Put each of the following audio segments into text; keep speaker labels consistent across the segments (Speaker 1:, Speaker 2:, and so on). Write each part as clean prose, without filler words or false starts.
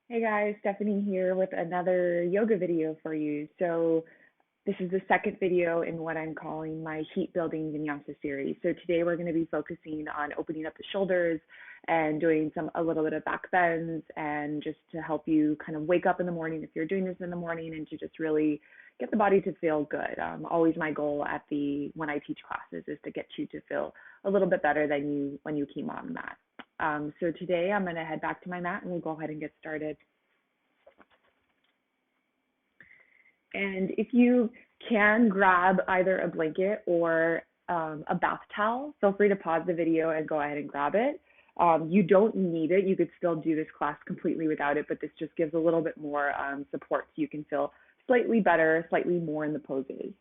Speaker 1: Hey guys, Stephanie here with another yoga video for you. This is the second video in what I'm calling my heat building vinyasa series. So today we're going to be focusing on opening up the shoulders and doing a little bit of back bends and just to help you kind of wake up in the morning if you're doing this in the morning and to just really get the body to feel good. Always my goal when I teach classes is to get you to feel a little bit better than you when you came on the mat. So today I'm going to head back to my mat and we'll go ahead and get started. And if you can grab either a blanket or a bath towel, feel free to pause the video and go ahead and grab it. You don't need it. You could still do this class completely without it, but this just gives a little bit more support so you can feel slightly better, slightly more in the poses.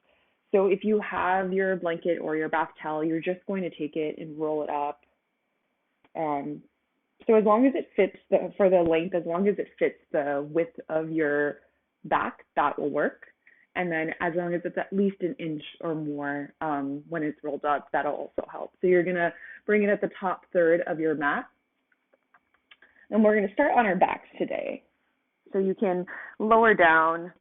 Speaker 1: So if you have your blanket or your bath towel, you're just going to take it and roll it up. So as long as it fits for the length, as long as it fits the width of your back, that will work. And then as long as it's at least an inch or more when it's rolled up, that'll also help. So you're going to bring it at the top third of your mat. And we're going to start on our backs today. So you can lower down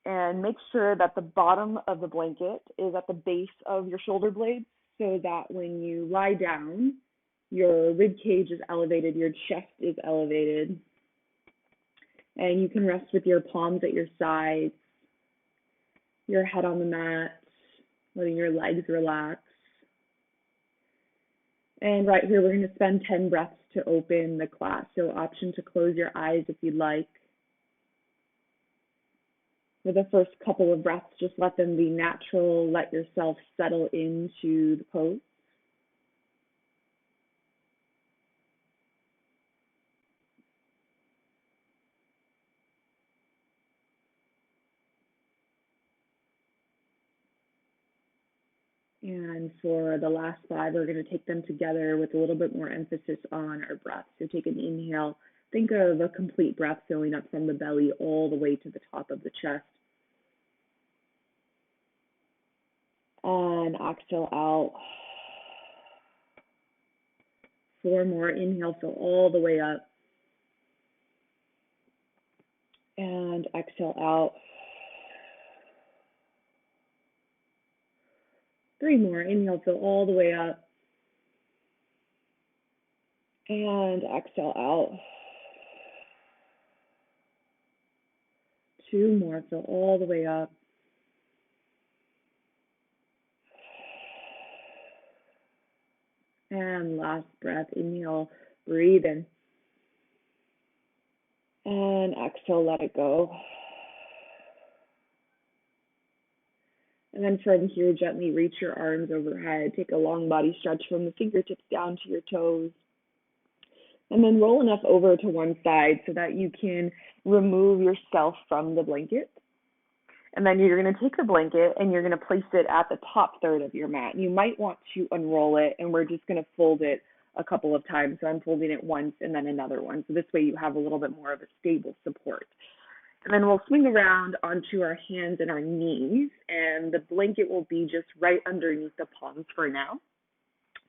Speaker 1: and make sure that the bottom of the blanket is at the base of your shoulder blades so that when you lie down, your rib cage is elevated, your chest is elevated, and you can rest with your palms at your sides, your head on the mat, letting your legs relax. And right here, we're going to spend 10 breaths to open the class. So option to close your eyes if you'd like. For the first couple of breaths, just let them be natural. Let yourself settle into the pose. And for the last 5, we're going to take them together with a little bit more emphasis on our breath. So take an inhale. Think of a complete breath filling up from the belly all the way to the top of the chest. And exhale out. 4 more. Inhale, fill all the way up. And exhale out. 3 more. Inhale, fill all the way up. And exhale out. 2 more. Fill all the way up. And last breath. Inhale, breathe in. And exhale, let it go. And then from here, gently reach your arms overhead. Take a long body stretch from the fingertips down to your toes. And then roll enough over to one side so that you can remove yourself from the blanket. And then you're going to take the blanket and you're going to place it at the top third of your mat. You might want to unroll it, and we're just going to fold it a couple of times. So I'm folding it once and then another one. So this way you have a little bit more of a stable support. And then we'll swing around onto our hands and our knees, and the blanket will be just right underneath the palms for now.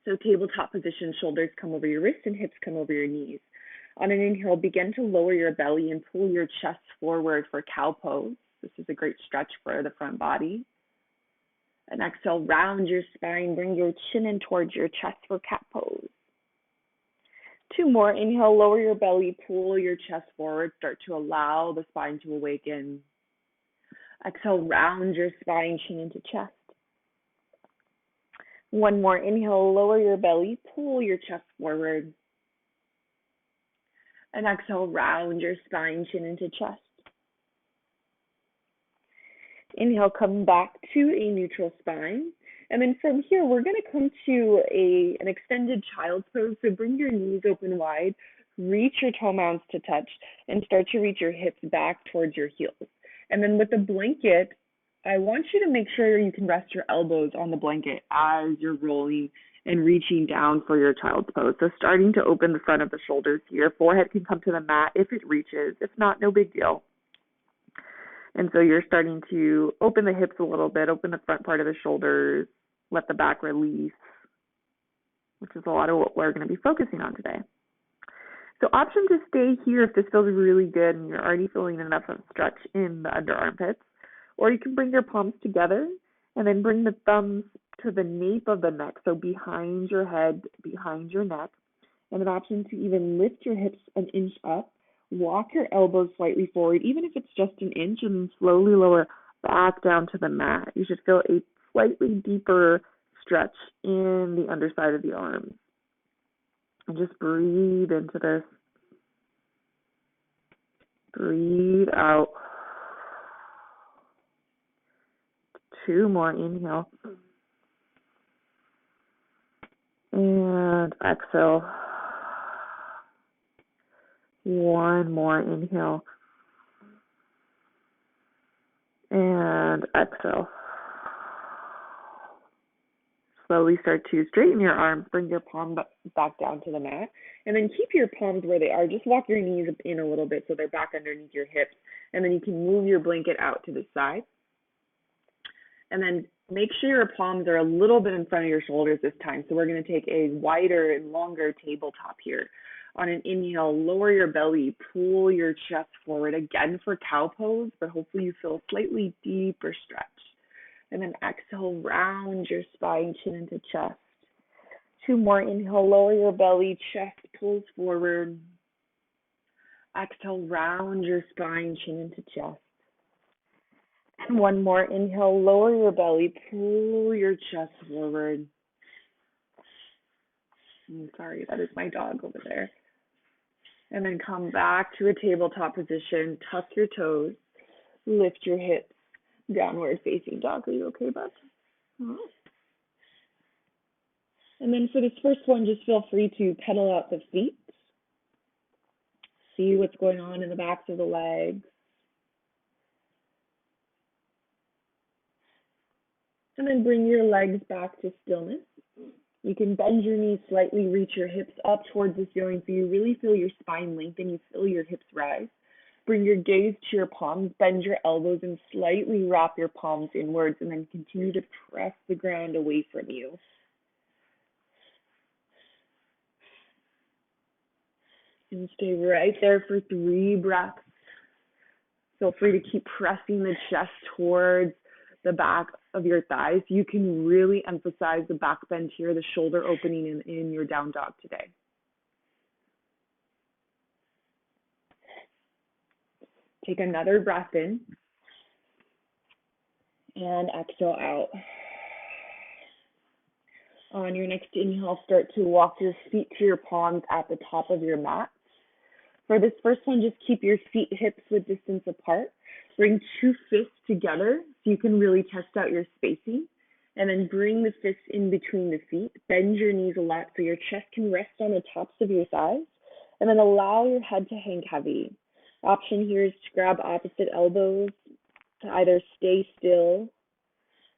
Speaker 1: So tabletop position, shoulders come over your wrists and hips come over your knees. On an inhale, begin to lower your belly and pull your chest forward for cow pose. This is a great stretch for the front body. And exhale, round your spine, bring your chin in towards your chest for cat pose. 2 more. Inhale, lower your belly, pull your chest forward, start to allow the spine to awaken. Exhale, round your spine, chin into chest. 1 more. Inhale, lower your belly, pull your chest forward. And exhale, round your spine, chin into chest. Inhale, come back to a neutral spine. And then from here, we're going to come to an extended child's pose. So bring your knees open wide, reach your toe mounds to touch, and start to reach your hips back towards your heels. And then with the blanket, I want you to make sure you can rest your elbows on the blanket as you're rolling and reaching down for your child's pose. So starting to open the front of the shoulders here. Forehead can come to the mat if it reaches. If not, no big deal. And so you're starting to open the hips a little bit, open the front part of the shoulders, let the back release, which is a lot of what we're going to be focusing on today. So option to stay here if this feels really good and you're already feeling enough of stretch in the under armpits. Or you can bring your palms together and then bring the thumbs to the nape of the neck, so behind your head, behind your neck. And an option to even lift your hips an inch up, walk your elbows slightly forward, even if it's just an inch, and then slowly lower back down to the mat. You should feel a slightly deeper stretch in the underside of the arms. And just breathe into this. Breathe out. 2 more. Inhale. And exhale. 1 more. Inhale. And exhale. Slowly start to straighten your arms, bring your palm back down to the mat, and then keep your palms where they are. Just walk your knees in a little bit so they're back underneath your hips, and then you can move your blanket out to the side. And then make sure your palms are a little bit in front of your shoulders this time. So we're going to take a wider and longer tabletop here. On an inhale, lower your belly, pull your chest forward again for cow pose, but hopefully you feel slightly deeper stretch. And then exhale, round your spine, chin into chest. 2 more. Inhale, lower your belly, chest pulls forward. Exhale, round your spine, chin into chest. And 1 more. Inhale, lower your belly, pull your chest forward. I'm sorry, that is my dog over there. And then come back to a tabletop position, tuck your toes, lift your hips, downward facing dog. Are you okay, bud? And then for this first one, just feel free to pedal out the feet. See what's going on in the backs of the legs. And then bring your legs back to stillness. You can bend your knees slightly, reach your hips up towards the ceiling so you really feel your spine lengthen, you feel your hips rise. Bring your gaze to your palms, bend your elbows, and slightly wrap your palms inwards, and then continue to press the ground away from you. And stay right there for 3 breaths. Feel free to keep pressing the chest towards the back of your thighs. You can really emphasize the back bend here, the shoulder opening in your down dog today. Take another breath in and exhale out. On your next inhale, start to walk your feet to your palms at the top of your mat. For this first one, just keep your feet hips width distance apart. Bring 2 fists together so you can really test out your spacing. And then bring the fists in between the feet. Bend your knees a lot so your chest can rest on the tops of your thighs. And then allow your head to hang heavy. Option here is to grab opposite elbows to either stay still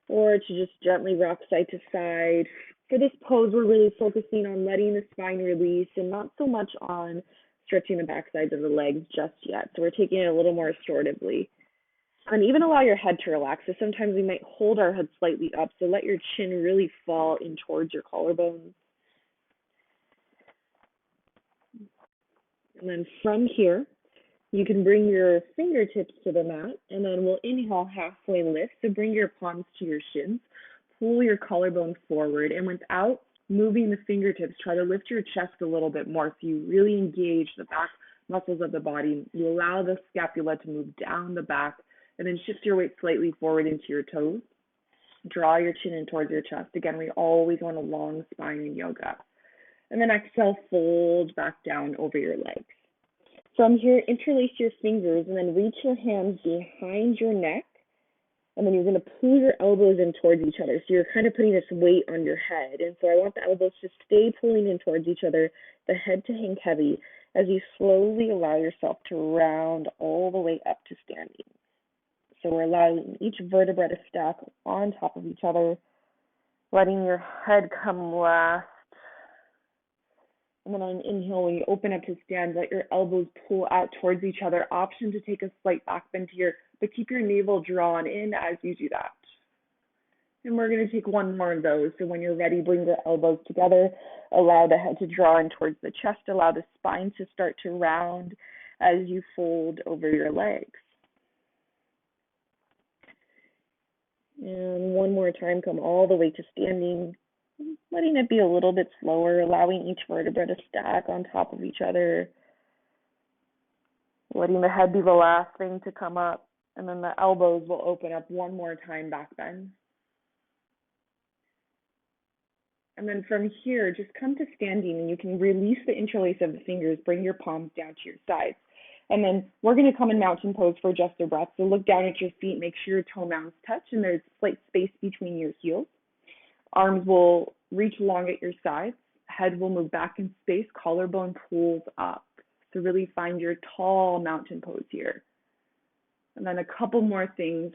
Speaker 1: or to just gently rock side to side. For this pose, we're really focusing on letting the spine release and not so much on stretching the back sides of the legs just yet. So we're taking it a little more restoratively. And even allow your head to relax. So sometimes we might hold our head slightly up. So let your chin really fall in towards your collarbones. And then from here, you can bring your fingertips to the mat, and then we'll inhale, halfway lift. So bring your palms to your shins, pull your collarbone forward, and without moving the fingertips, try to lift your chest a little bit more so you really engage the back muscles of the body. You allow the scapula to move down the back, and then shift your weight slightly forward into your toes. Draw your chin in towards your chest. Again, we always want a long spine in yoga. And then exhale, fold back down over your legs. From here, interlace your fingers and then reach your hands behind your neck. And then you're going to pull your elbows in towards each other. So you're kind of putting this weight on your head. And so I want the elbows to stay pulling in towards each other, the head to hang heavy as you slowly allow yourself to round all the way up to standing. So we're allowing each vertebra to stack on top of each other, letting your head come last. And then on an inhale, when you open up to stand, let your elbows pull out towards each other. Option to take a slight back bend here, but keep your navel drawn in as you do that. And we're going to take one more of those. So when you're ready, bring the elbows together. Allow the head to draw in towards the chest. Allow the spine to start to round as you fold over your legs. And one more time, come all the way to standing, letting it be a little bit slower, allowing each vertebra to stack on top of each other, letting the head be the last thing to come up, and then the elbows will open up one more time, back bend. And then from here, just come to standing, and you can release the interlace of the fingers, bring your palms down to your sides. And then we're going to come in mountain pose for just a breath. So look down at your feet, make sure your toe mounds touch, and there's slight space between your heels. Arms will reach along at your sides. Head will move back in space. Collarbone pulls up. So really find your tall mountain pose here. And then a couple more things.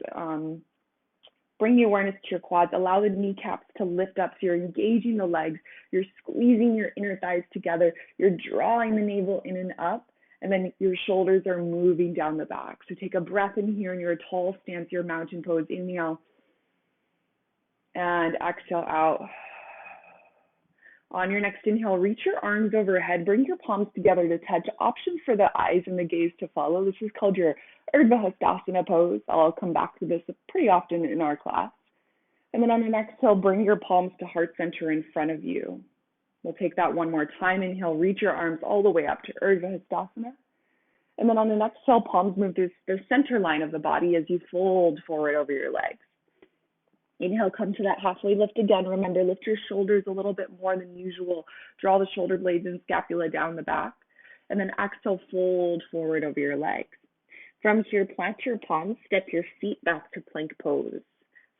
Speaker 1: Bring the awareness to your quads. Allow the kneecaps to lift up. So you're engaging the legs. You're squeezing your inner thighs together. You're drawing the navel in and up. And then your shoulders are moving down the back. So take a breath in here in your tall stance, your mountain pose. Inhale. And exhale out. On your next inhale, reach your arms overhead. Bring your palms together to touch. Option for the eyes and the gaze to follow. This is called your Urdhva Hastasana pose. I'll come back to this pretty often in our class. And then on your next exhale, bring your palms to heart center in front of you. We'll take that one more time. Inhale, reach your arms all the way up to Urdhva Hastasana. And then on the next exhale, palms move to the center line of the body as you fold forward over your legs. Inhale, come to that halfway lift again. Remember, lift your shoulders a little bit more than usual. Draw the shoulder blades and scapula down the back. And then exhale, fold forward over your legs. From here, plant your palms, step your feet back to plank pose.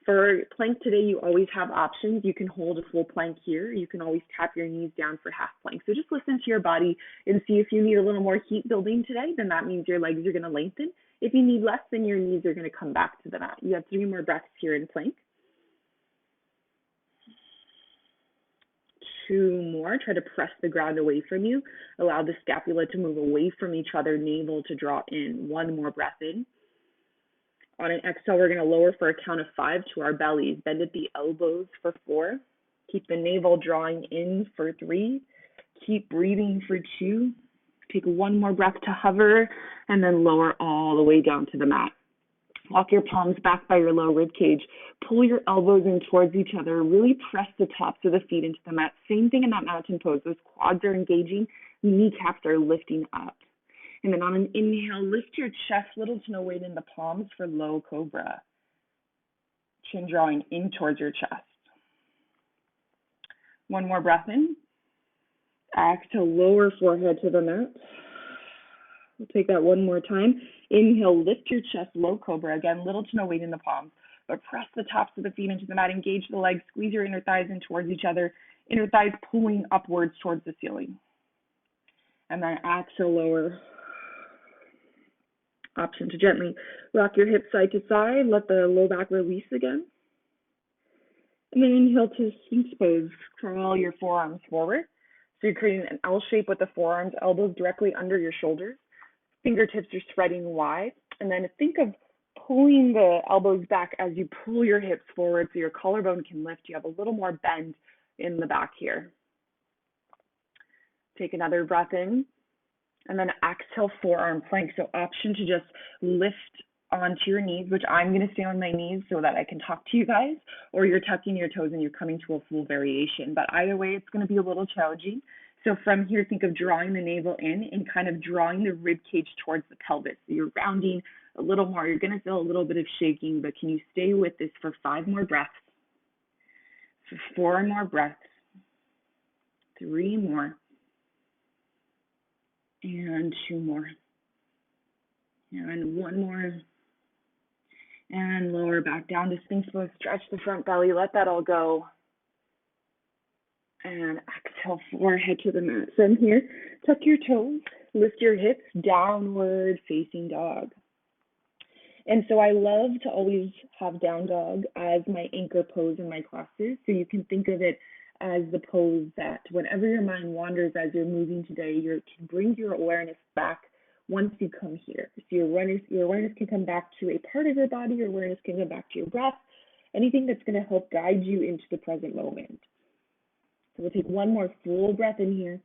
Speaker 1: For plank today, you always have options. You can hold a full plank here. You can always tap your knees down for half plank. So just listen to your body and see if you need a little more heat building today, then that means your legs are going to lengthen. If you need less, then your knees are going to come back to the mat. You have 3 more breaths here in plank. 2 more. Try to press the ground away from you. Allow the scapula to move away from each other, navel to draw in. 1 more breath in. On an exhale, we're going to lower for a count of 5 to our bellies. Bend at the elbows for 4. Keep the navel drawing in for 3. Keep breathing for 2. Take 1 more breath to hover, and then lower all the way down to the mat. Walk your palms back by your low rib cage. Pull your elbows in towards each other. Really press the tops of the feet into the mat. Same thing in that mountain pose. Those quads are engaging. Kneecaps are lifting up. And then on an inhale, lift your chest, little to no weight in the palms for low cobra. Chin drawing in towards your chest. 1 more breath in. Exhale, lower forehead to the mat. We'll take that 1 more time. Inhale, lift your chest, low cobra. Again, little to no weight in the palms, but press the tops of the feet into the mat. Engage the legs, squeeze your inner thighs in towards each other. Inner thighs pulling upwards towards the ceiling. And then exhale, lower. Option to gently rock your hips side to side. Let the low back release again. And then inhale to Sphinx pose. Crawl your forearms forward. So you're creating an L shape with the forearms, elbows directly under your shoulders. Fingertips are spreading wide. And then think of pulling the elbows back as you pull your hips forward so your collarbone can lift. You have a little more bend in the back here. Take another breath in. And then exhale, forearm plank. So option to just lift onto your knees, which I'm going to stay on my knees so that I can talk to you guys, or you're tucking your toes and you're coming to a full variation. But either way, it's going to be a little challenging. So from here, think of drawing the navel in and kind of drawing the rib cage towards the pelvis. So you're rounding a little more. You're going to feel a little bit of shaking, but can you stay with this for 5 more breaths? For 4 more breaths. 3 more. And 2 more. And 1 more. And lower back down to Sphinx pose. Stretch the front belly. Let that all go. And exhale, forehead to the mat. From here, tuck your toes. Lift your hips. Downward facing dog. And so I love to always have down dog as my anchor pose in my classes. So you can think of it as the pose that whenever your mind wanders as you're moving today, you can bring your awareness back once you come here. So your awareness can come back to a part of your body, your awareness can come back to your breath, anything that's going to help guide you into the present moment. So we'll take one more full breath in here.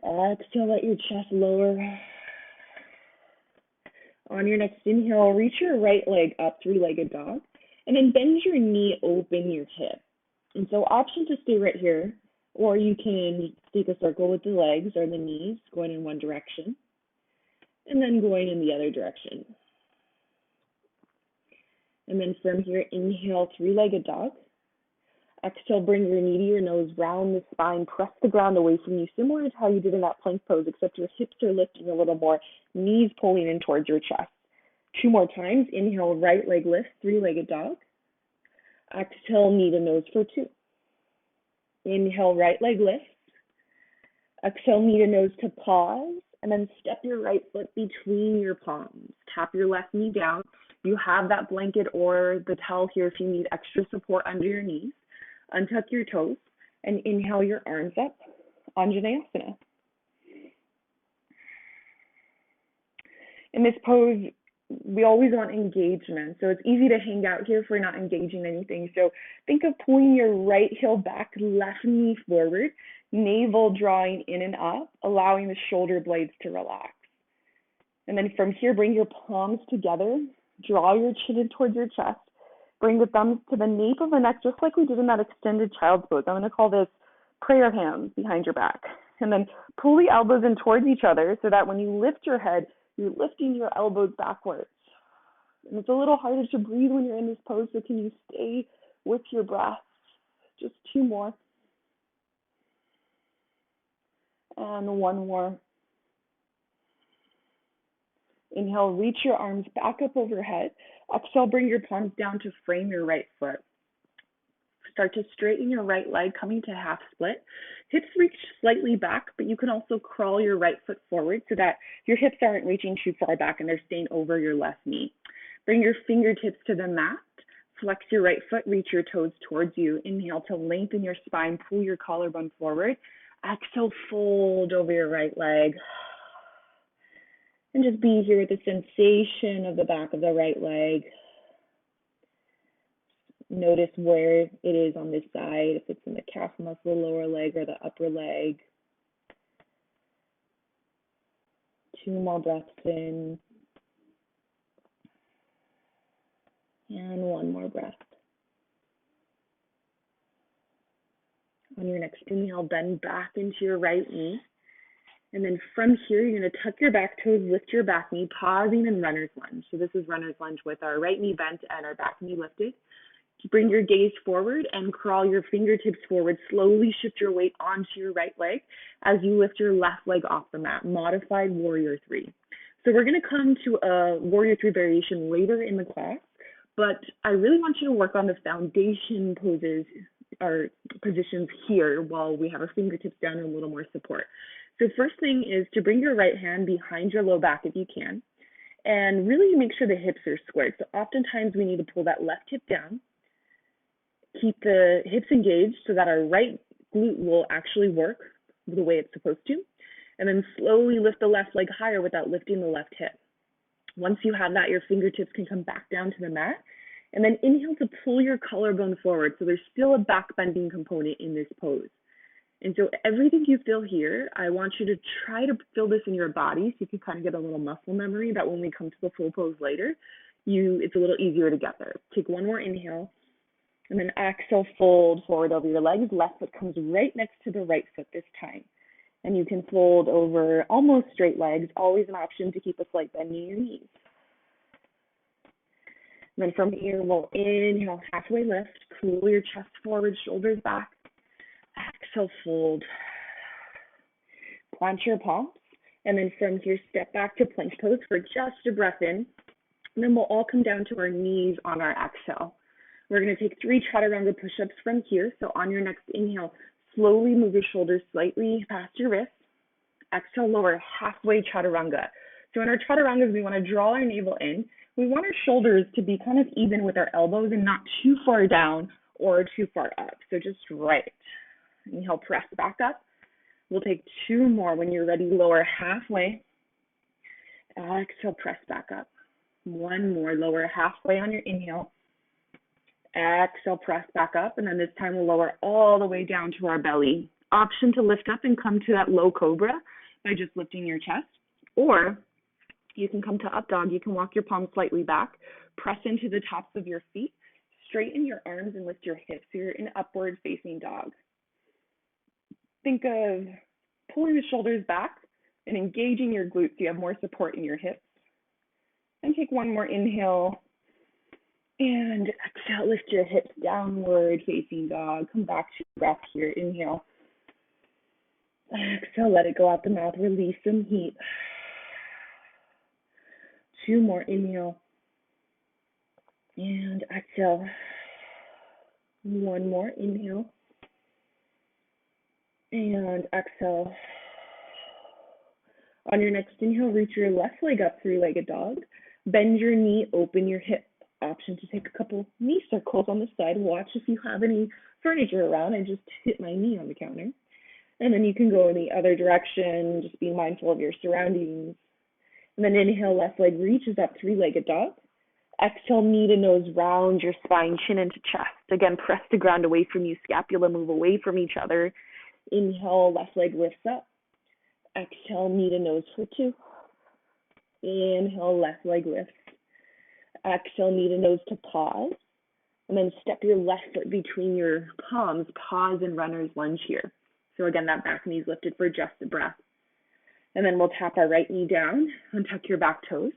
Speaker 1: Exhale, let your chest lower. On your next inhale, reach your right leg up, three-legged dog, and then bend your knee, open your hip. And so option to stay right here, or you can take a circle with the legs or the knees going in one direction, and then going in the other direction. And then from here, inhale, three-legged dog. Exhale, bring your knee to your nose, round the spine, press the ground away from you, similar to how you did in that plank pose, except your hips are lifting a little more, knees pulling in towards your chest. 2 more times. Inhale, right leg lift, three-legged dog. Exhale, knee to nose for 2. Inhale, right leg lift. Exhale, knee to nose to pause, and then step your right foot between your palms. Tap your left knee down. You have that blanket or the towel here if you need extra support under your knees. Untuck your toes and inhale your arms up, Anjaneyasana. In this pose, we always want engagement, so it's easy to hang out here if we're not engaging anything. So think of pulling your right heel back, left knee forward, navel drawing in and up, allowing the shoulder blades to relax. And then from here, bring your palms together, draw your chin in towards your chest, bring the thumbs to the nape of the neck, just like we did in that extended child's pose. I'm going to call this prayer hands behind your back. And then pull the elbows in towards each other so that when you lift your head, you're lifting your elbows backwards. And it's a little harder to breathe when you're in this pose, so can you stay with your breath? Just 2 more. And 1 more. Inhale, reach your arms back up overhead. Exhale, bring your palms down to frame your right foot. Start to straighten your right leg, coming to half split. Hips reach slightly back, but you can also crawl your right foot forward so that your hips aren't reaching too far back and they're staying over your left knee. Bring your fingertips to the mat. Flex your right foot, reach your toes towards you. Inhale to lengthen your spine, pull your collarbone forward. Exhale, fold over your right leg. And just be here with the sensation of the back of the right leg. Notice where it is on this side, if it's in the calf muscle, lower leg, or the upper leg. 2 more breaths in. And 1 more breath. On your next inhale, bend back into your right knee. And then from here, you're going to tuck your back toes, lift your back knee, pausing in runner's lunge. So this is runner's lunge with our right knee bent and our back knee lifted. Bring your gaze forward and crawl your fingertips forward. Slowly shift your weight onto your right leg as you lift your left leg off the mat. Modified Warrior 3. So we're going to come to a Warrior 3 variation later in the class, but I really want you to work on the foundation poses or positions here while we have our fingertips down and a little more support. So first thing is to bring your right hand behind your low back if you can, and really make sure the hips are squared. So oftentimes we need to pull that left hip down, keep the hips engaged so that our right glute will actually work the way it's supposed to, and then slowly lift the left leg higher without lifting the left hip. Once you have that, your fingertips can come back down to the mat, and then inhale to pull your collarbone forward. So there's still a back bending component in this pose. And so everything you feel here, I want you to try to feel this in your body so you can kind of get a little muscle memory that when we come to the full pose later, it's a little easier to get there. Take 1 more inhale, and then exhale, fold forward over your legs. Left foot comes right next to the right foot this time. And you can fold over almost straight legs, always an option to keep a slight bend in your knees. And then from here, we'll inhale, halfway lift, pull your chest forward, shoulders back. Exhale, fold. Plant your palms, and then from here, step back to plank pose for just a breath in. And then we'll all come down to our knees on our exhale. We're going to take 3 chaturanga push-ups from here. So on your next inhale, slowly move your shoulders slightly past your wrists. Exhale, lower halfway chaturanga. So in our chaturangas, we want to draw our navel in. We want our shoulders to be kind of even with our elbows and not too far down or too far up. So just right. Inhale, press back up. We'll take 2 more. When you're ready, lower halfway. Exhale, press back up. 1 more, lower halfway on your inhale. Exhale, press back up, and then this time we'll lower all the way down to our belly. Option to lift up and come to that low cobra by just lifting your chest, or you can come to up dog. You can walk your palms slightly back, press into the tops of your feet, straighten your arms and lift your hips. So you're in upward facing dog. Think of pulling the shoulders back and engaging your glutes so you have more support in your hips. And take one more inhale. And exhale, lift your hips, downward facing dog. Come back to your breath here. Inhale. Exhale, let it go out the mouth. Release some heat. 2 more. Inhale. And exhale. 1 more. Inhale. And exhale. On your next inhale, reach your left leg up, 3-legged dog. Bend your knee, open your hip. Option to take a couple knee circles on the side. Watch if you have any furniture around. I just hit my knee on the counter. And then you can go in the other direction, just be mindful of your surroundings. And then inhale, left leg reaches up, 3-legged dog. Exhale, knee to nose, round your spine, chin into chest. Again, press the ground away from you, scapula move away from each other. Inhale, left leg lifts up. Exhale, knee to nose for 2. Inhale, left leg lifts. Exhale, knee to nose to pause. And then step your left foot between your palms, pause and runner's lunge here. So again, that back knee is lifted for just a breath. And then we'll tap our right knee down and tuck your back toes.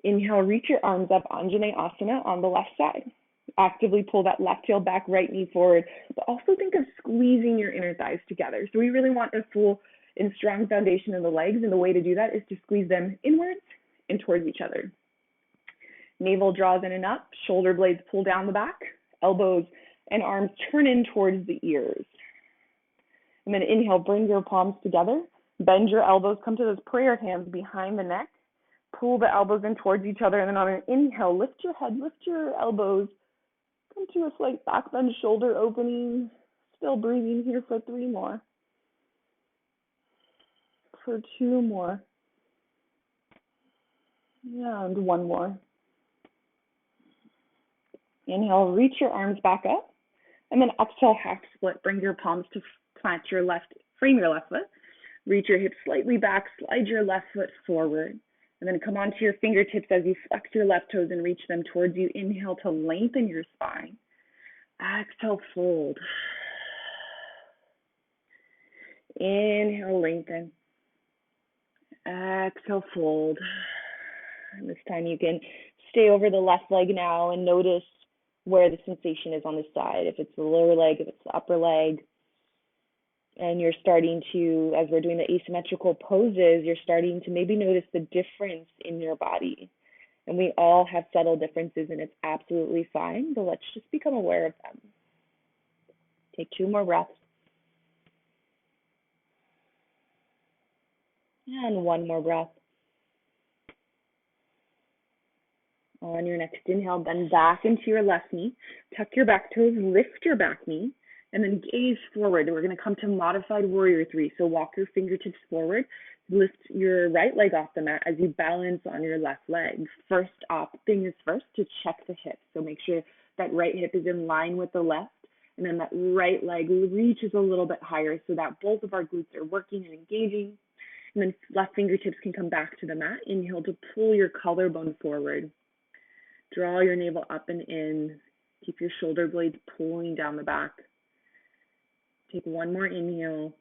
Speaker 1: Inhale, reach your arms up, Anjaneyasana on the left side. Actively pull that left heel back, right knee forward, but also think of squeezing your inner thighs together. So we really want a full and strong foundation in the legs, and the way to do that is to squeeze them inwards and towards each other. Navel draws in and up, shoulder blades pull down the back, elbows and arms turn in towards the ears. And then inhale, bring your palms together, bend your elbows, come to those prayer hands behind the neck, pull the elbows in towards each other, and then on an inhale, lift your head, lift your elbows, come to a slight back bend, shoulder opening, still breathing here for 3 more, for 2 more, and 1 more. Inhale, reach your arms back up, and then exhale, half split. Bring your palms to frame your left foot. Reach your hips slightly back, slide your left foot forward, and then come onto your fingertips as you flex your left toes and reach them towards you. Inhale to lengthen your spine. Exhale, fold. Inhale, lengthen. Exhale, fold. And this time you can stay over the left leg now and notice where the sensation is on the side. If it's the lower leg, if it's the upper leg. And you're starting to, as we're doing the asymmetrical poses, you're starting to maybe notice the difference in your body. And we all have subtle differences, and it's absolutely fine, but let's just become aware of them. Take 2 more breaths. And 1 more breath. On your next inhale, bend back into your left knee, tuck your back toes, lift your back knee, and then gaze forward. We're going to come to modified warrior 3. So walk your fingertips forward, lift your right leg off the mat as you balance on your left leg. First thing is first to check the hips. So make sure that right hip is in line with the left, and then that right leg reaches a little bit higher so that both of our glutes are working and engaging. And then left fingertips can come back to the mat. Inhale to pull your collarbone forward. Draw your navel up and in. Keep your shoulder blades pulling down the back. Take 1 more inhale.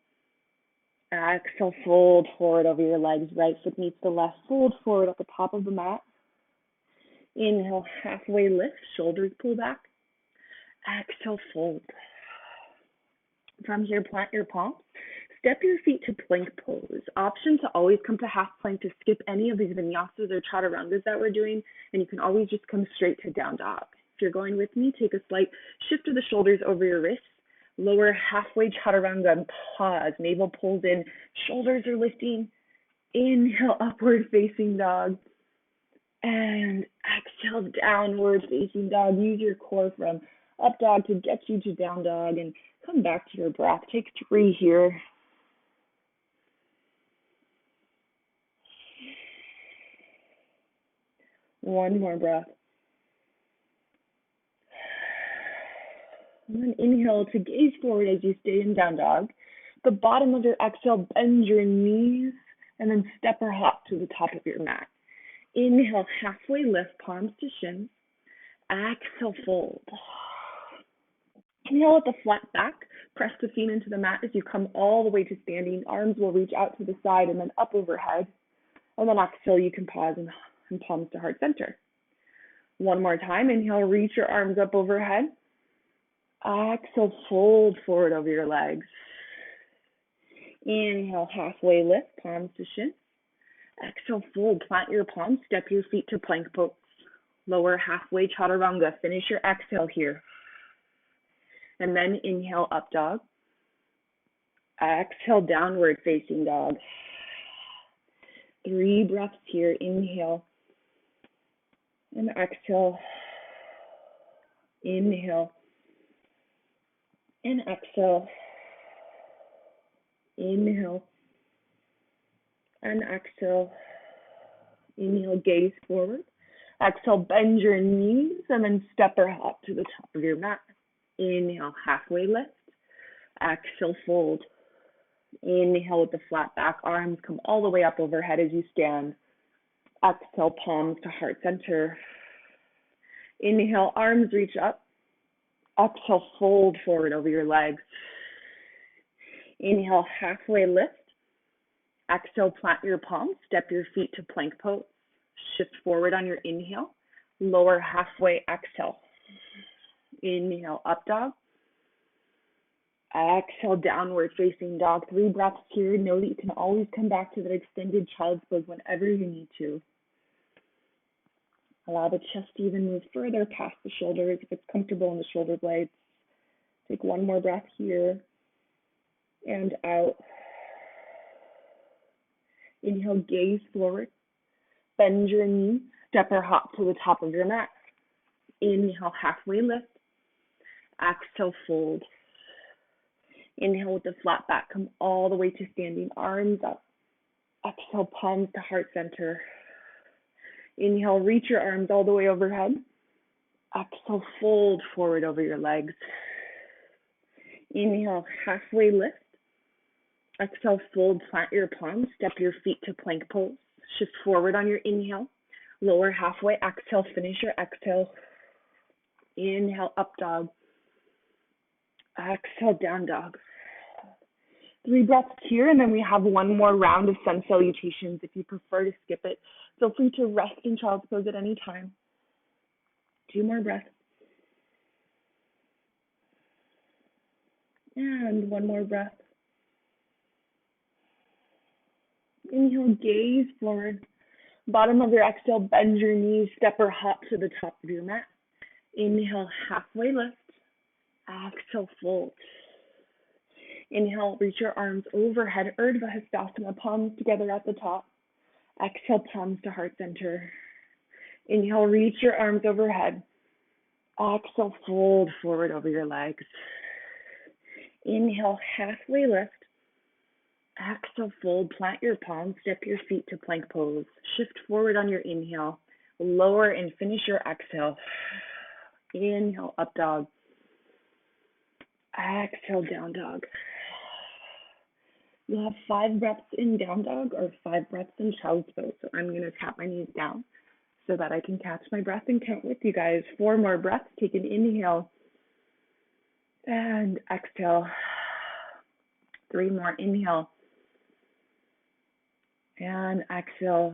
Speaker 1: Exhale, fold forward over your legs. Right foot meets the left. Fold forward at the top of the mat. Inhale, halfway lift. Shoulders pull back. Exhale, fold. From here, plant your palms. Step your feet to plank pose. Option to always come to half plank to skip any of these vinyasas or chaturangas that we're doing, and you can always just come straight to down dog. If you're going with me, take a slight shift of the shoulders over your wrists. Lower halfway chaturanga and pause. Navel pulls in, shoulders are lifting. Inhale, upward facing dog. And exhale, downward facing dog. Use your core from up dog to get you to down dog and come back to your breath. Take 3 here. One more breath. And then inhale to gaze forward as you stay in down dog. The bottom of your exhale, bend your knees, and then step or hop to the top of your mat. Inhale, halfway lift, palms to shins. Exhale, fold. Inhale with a flat back. Press the feet into the mat as you come all the way to standing. Arms will reach out to the side and then up overhead. And then exhale, you can pause and palms to heart center. One more time. Inhale, reach your arms up overhead. Exhale, fold forward over your legs. Inhale, halfway lift, palms to shins. Exhale, fold, plant your palms, step your feet to plank pose. Lower halfway chaturanga. Finish your exhale here. And then inhale, up dog. Exhale, downward facing dog. 3 breaths here. Inhale and exhale. Inhale and exhale. Inhale and exhale. Inhale, gaze forward. Exhale, bend your knees and then step or hop to the top of your mat. Inhale, halfway lift. Exhale, fold. Inhale with the flat back, arms come all the way up overhead as you stand. Exhale, palms to heart center. Inhale, arms reach up. Exhale, fold forward over your legs. Inhale, halfway lift. Exhale, plant your palms, step your feet to plank pose. Shift forward on your inhale. Lower halfway, exhale. Inhale, up dog. Exhale, downward facing dog. 3 breaths here. Know that you can always come back to that extended child's pose whenever you need to. Allow the chest to even move further past the shoulders if it's comfortable in the shoulder blades. Take one more breath here and out. Inhale, gaze forward. Bend your knees, step or hop to the top of your mat. Inhale, halfway lift. Exhale, fold. Inhale with the flat back, come all the way to standing, arms up. Exhale, palms to heart center. Inhale, reach your arms all the way overhead. Exhale, fold forward over your legs. Inhale, halfway lift. Exhale, fold, plant your palms, step your feet to plank pose. Shift forward on your inhale. Lower halfway, exhale, finish your exhale. Inhale, up dog. Exhale, down dog. 3 breaths here, and then we have one more round of sun salutations. If you prefer to skip it, feel free to rest in child's pose at any time. 2 more breaths. And 1 more breath. Inhale, gaze forward. Bottom of your exhale, bend your knees, step or hop to the top of your mat. Inhale, halfway lift. Exhale, fold. Inhale, reach your arms overhead, Urdhva Hastasana, palms together at the top. Exhale, palms to heart center. Inhale, reach your arms overhead. Exhale, fold forward over your legs. Inhale, halfway lift. Exhale, fold, plant your palms, step your feet to plank pose. Shift forward on your inhale. Lower and finish your exhale. Inhale, up dog. Exhale, down dog. You'll have 5 breaths in down dog or 5 breaths in child's pose. So I'm going to tap my knees down so that I can catch my breath and count with you guys. 4 more breaths. Take an inhale and exhale. 3 more. Inhale and exhale.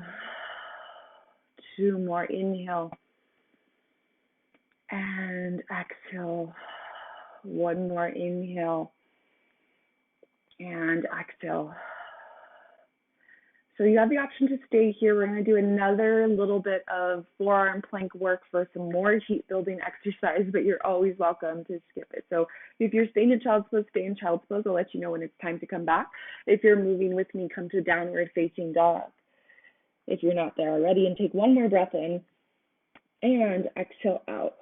Speaker 1: 2 more. Inhale and exhale. 1 more. Inhale and exhale. So you have the option to stay here. We're going to do another little bit of forearm plank work for some more heat building exercise, but you're always welcome to skip it. So if you're staying in child's pose, stay in child's pose. I'll let you know when it's time to come back. If you're moving with me, come to downward facing dog. If you're not there already, and take 1 more breath in and exhale out.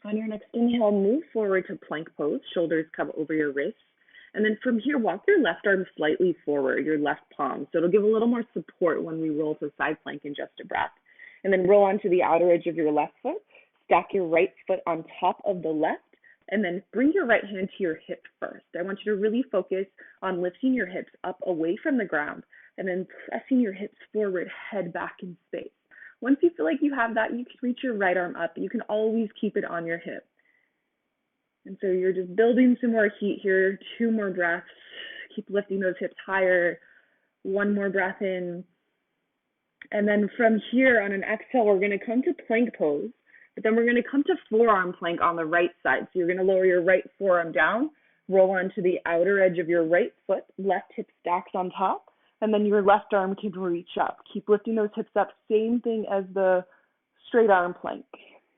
Speaker 1: On your next inhale, move forward to plank pose. Shoulders come over your wrists. And then from here, walk your left arm slightly forward, your left palm. So it'll give a little more support when we roll to side plank in just a breath. And then roll onto the outer edge of your left foot. Stack your right foot on top of the left. And then bring your right hand to your hip first. I want you to really focus on lifting your hips up away from the ground and then pressing your hips forward, head back in space. Once you feel like you have that, you can reach your right arm up. You can always keep it on your hip. And so you're just building some more heat here. 2 more breaths. Keep lifting those hips higher. 1 more breath in. And then from here on an exhale, we're going to come to plank pose. But then we're going to come to forearm plank on the right side. So you're going to lower your right forearm down, roll onto the outer edge of your right foot, left hip stacks on top, and then your left arm can reach up. Keep lifting those hips up. Same thing as the straight arm plank.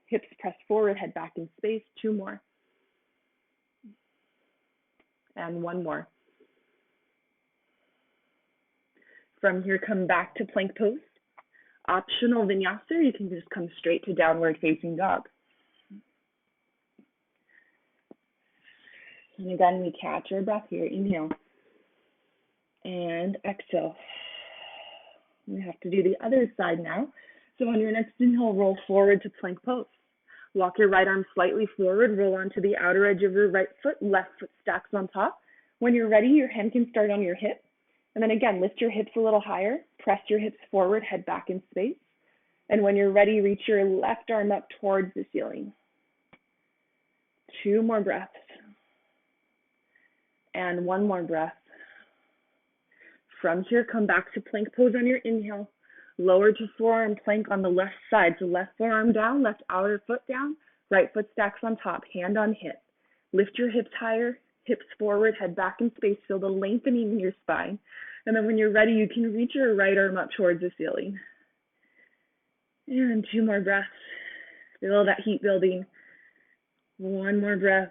Speaker 1: Hips press forward, head back in space. 2 more. And 1 more. From here, come back to plank pose. Optional vinyasa, you can just come straight to downward facing dog. And again, we catch our breath here. Inhale and exhale. We have to do the other side now. So on your next inhale, roll forward to plank pose. Walk your right arm slightly forward, roll onto the outer edge of your right foot, left foot stacks on top. When you're ready, your hand can start on your hip. And then again, lift your hips a little higher, press your hips forward, head back in space. And when you're ready, reach your left arm up towards the ceiling. 2 more breaths. And 1 more breath. From here, come back to plank pose on your inhale. Lower to forearm plank on the left side. So left forearm down, left outer foot down, right foot stacks on top, hand on hip. Lift your hips higher, hips forward, head back in space. Feel the lengthening in your spine. And then when you're ready, you can reach your right arm up towards the ceiling. And 2 more breaths. Feel that heat building. 1 more breath.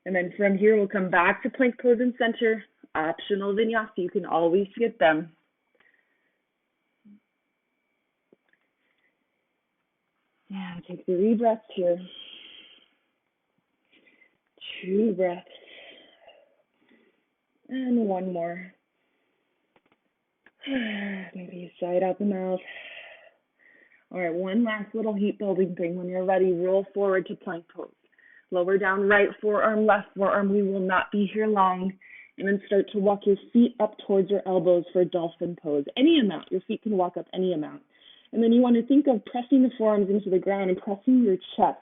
Speaker 1: And then from here, we'll come back to plank pose and center. Optional vinyasa. You can always skip them. Yeah, take 3 breaths here. 2 breaths. And 1 more. Maybe you sigh it out the mouth. All right, 1 last little heat building thing. When you're ready, roll forward to plank pose. Lower down right forearm, left forearm. We will not be here long. And then start to walk your feet up towards your elbows for dolphin pose. Any amount. Your feet can walk up any amount. And then you want to think of pressing the forearms into the ground and pressing your chest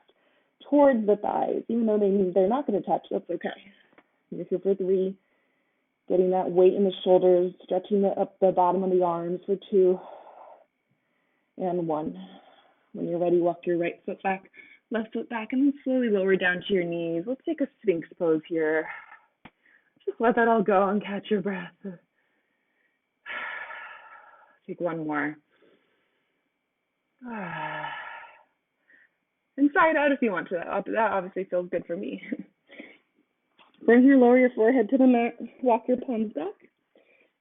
Speaker 1: towards the thighs. Even though they're not going to touch, that's okay. You're here for 3. Getting that weight in the shoulders, stretching up the bottom of the arms for 2. And 1. When you're ready, walk your right foot back, left foot back, and then slowly lower down to your knees. Let's take a Sphinx pose here. Just let that all go and catch your breath. Take 1 more. And sigh it out if you want to. That obviously feels good for me. From here, lower your forehead to the mat, walk your palms back,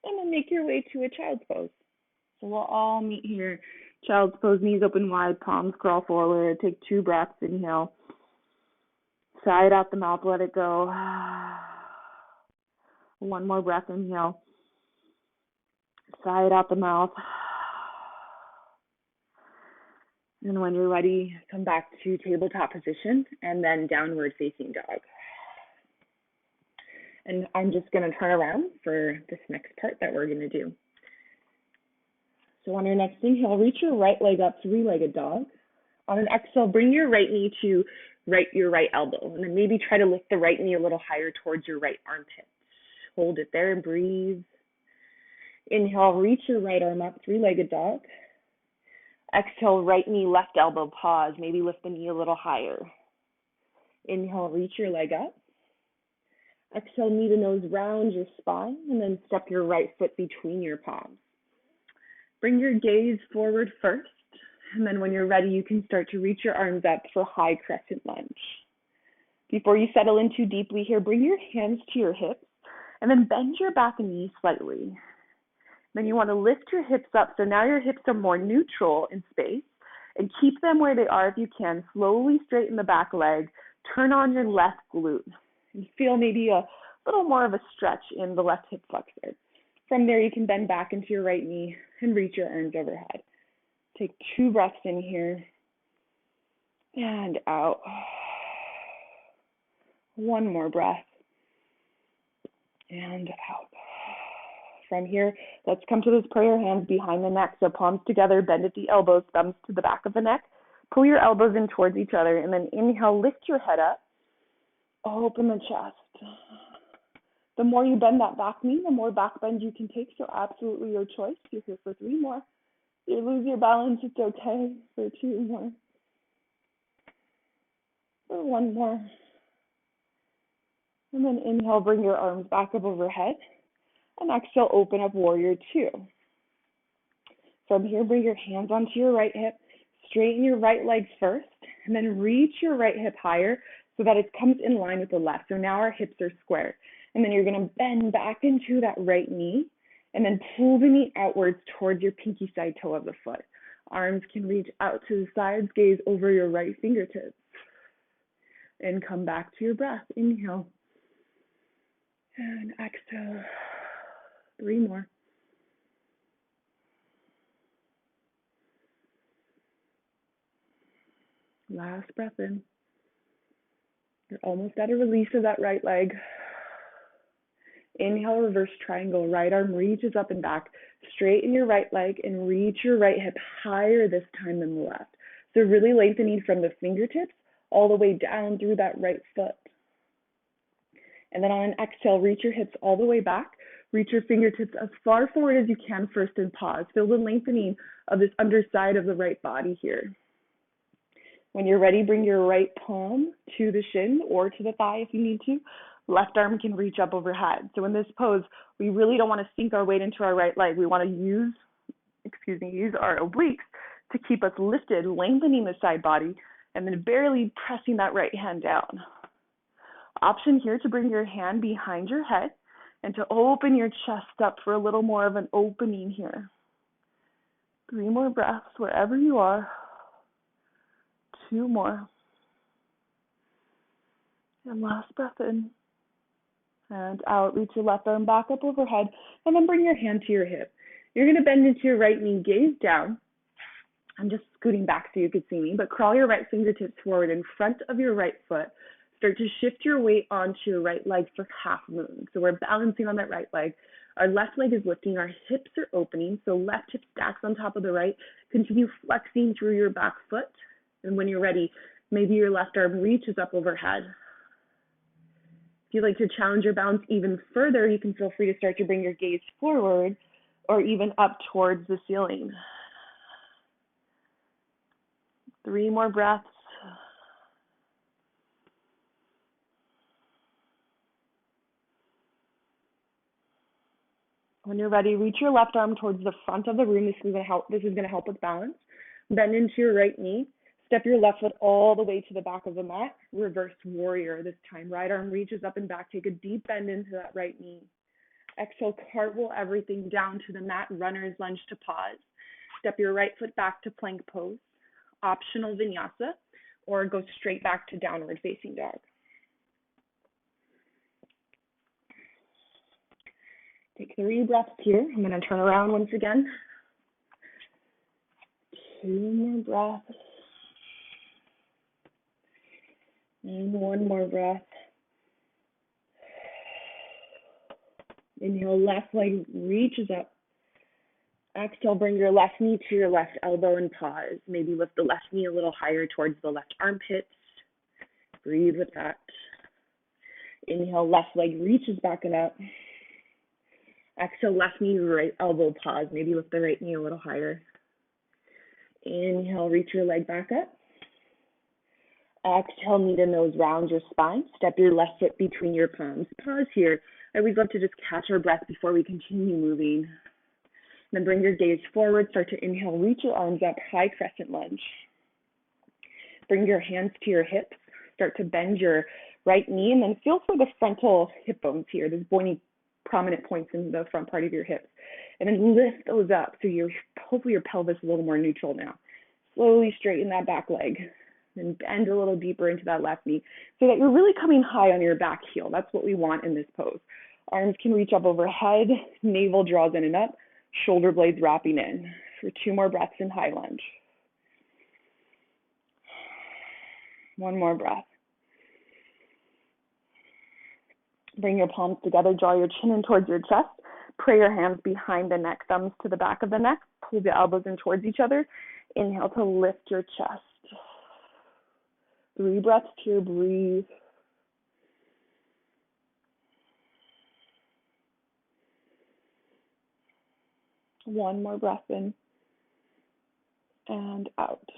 Speaker 1: and then make your way to a child's pose. So we'll all meet here. Child's pose, knees open wide, palms crawl forward. Take 2 breaths, inhale. Sigh it out the mouth, let it go. 1 more breath, inhale. Sigh it out the mouth. And when you're ready, come back to tabletop position and then downward facing dog. And I'm just going to turn around for this next part that we're going to do. So on your next inhale, reach your right leg up, 3-legged dog. On an exhale, bring your right knee to your right elbow. And then maybe try to lift the right knee a little higher towards your right armpit. Hold it there and breathe. Inhale, reach your right arm up, 3-legged dog. Exhale, right knee, left elbow, pause. Maybe lift the knee a little higher. Inhale, reach your leg up. Exhale, knee to nose, round your spine, and then step your right foot between your palms. Bring your gaze forward first, and then when you're ready, you can start to reach your arms up for high crescent lunge. Before you settle in too deeply here, bring your hands to your hips, and then bend your back and knees slightly. Then you want to lift your hips up, so now your hips are more neutral in space, and keep them where they are if you can. Slowly straighten the back leg, turn on your left glute, and feel maybe a little more of a stretch in the left hip flexor. From there, you can bend back into your right knee and reach your arms overhead. Take 2 breaths in here and out. One more breath. And out. From here, let's come to this prayer, hands behind the neck. So palms together, bend at the elbows, thumbs to the back of the neck. Pull your elbows in towards each other, and then inhale, lift your head up. Open the chest. The more you bend that back knee, the more back bend you can take. So absolutely your choice. You're here for 3 more. If you lose your balance, it's okay. For 2 more. For 1 more. And then inhale, bring your arms back up overhead. And exhale, open up warrior 2. From here, bring your hands onto your right hip. Straighten your right leg first. And then reach your right hip higher so that it comes in line with the left. So now our hips are square. And then you're going to bend back into that right knee. And then pull the knee outwards towards your pinky side toe of the foot. Arms can reach out to the sides. Gaze over your right fingertips. And come back to your breath. Inhale. And exhale. 3 more. Last breath in. You're almost at a release of that right leg. Inhale, reverse triangle. Right arm reaches up and back. Straighten your right leg and reach your right hip higher this time than the left. So really lengthening from the fingertips all the way down through that right foot. And then on an exhale, reach your hips all the way back. Reach your fingertips as far forward as you can first and pause. Feel the lengthening of this underside of the right body here. When you're ready, bring your right palm to the shin or to the thigh if you need to. Left arm can reach up overhead. So in this pose, we really don't want to sink our weight into our right leg. We want to use our obliques to keep us lifted, lengthening the side body, and then barely pressing that right hand down. Option here to bring your hand behind your head and to open your chest up for a little more of an opening here. 3 more breaths wherever you are. 2 more. And last breath in. And out. Reach your left arm back up overhead. And then bring your hand to your hip. You're going to bend into your right knee, gaze down. I'm just scooting back so you can see me, but crawl your right fingertips forward in front of your right foot. Start to shift your weight onto your right leg for half moon. So we're balancing on that right leg. Our left leg is lifting, our hips are opening, so left hip stacks on top of the right. Continue flexing through your back foot. And when you're ready, maybe your left arm reaches up overhead. If you'd like to challenge your balance even further, you can feel free to start to bring your gaze forward or even up towards the ceiling. 3 more breaths. When you're ready, reach your left arm towards the front of the room. This is going to help with balance. Bend into your right knee. Step your left foot all the way to the back of the mat. Reverse warrior this time. Right arm reaches up and back. Take a deep bend into that right knee. Exhale, cartwheel everything down to the mat. Runner's lunge to pause. Step your right foot back to plank pose. Optional vinyasa, or go straight back to downward facing dog. Take 3 breaths here. I'm going to turn around once again. 2 more breaths. And 1 more breath. Inhale, left leg reaches up. Exhale, bring your left knee to your left elbow and pause. Maybe lift the left knee a little higher towards the left armpit. Breathe with that. Inhale, left leg reaches back and up. Exhale, left knee, right elbow, pause. Maybe lift the right knee a little higher. Inhale, reach your leg back up. Exhale, knee to nose, round your spine. Step your left foot between your palms. Pause here. I always love to just catch our breath before we continue moving. Then bring your gaze forward. Start to inhale, reach your arms up, high crescent lunge. Bring your hands to your hips. Start to bend your right knee and then feel for the frontal hip bones here. There's bony prominent points in the front part of your hips. And then lift those up so hopefully your pelvis is a little more neutral now. Slowly straighten that back leg and bend a little deeper into that left knee so that you're really coming high on your back heel. That's what we want in this pose. Arms can reach up overhead, navel draws in and up, shoulder blades wrapping in. For 2 more breaths in high lunge. 1 more breath. Bring your palms together, draw your chin in towards your chest. Pray your hands behind the neck, thumbs to the back of the neck. Pull the elbows in towards each other. Inhale to lift your chest. 3 breaths here, breathe. One more breath in and out.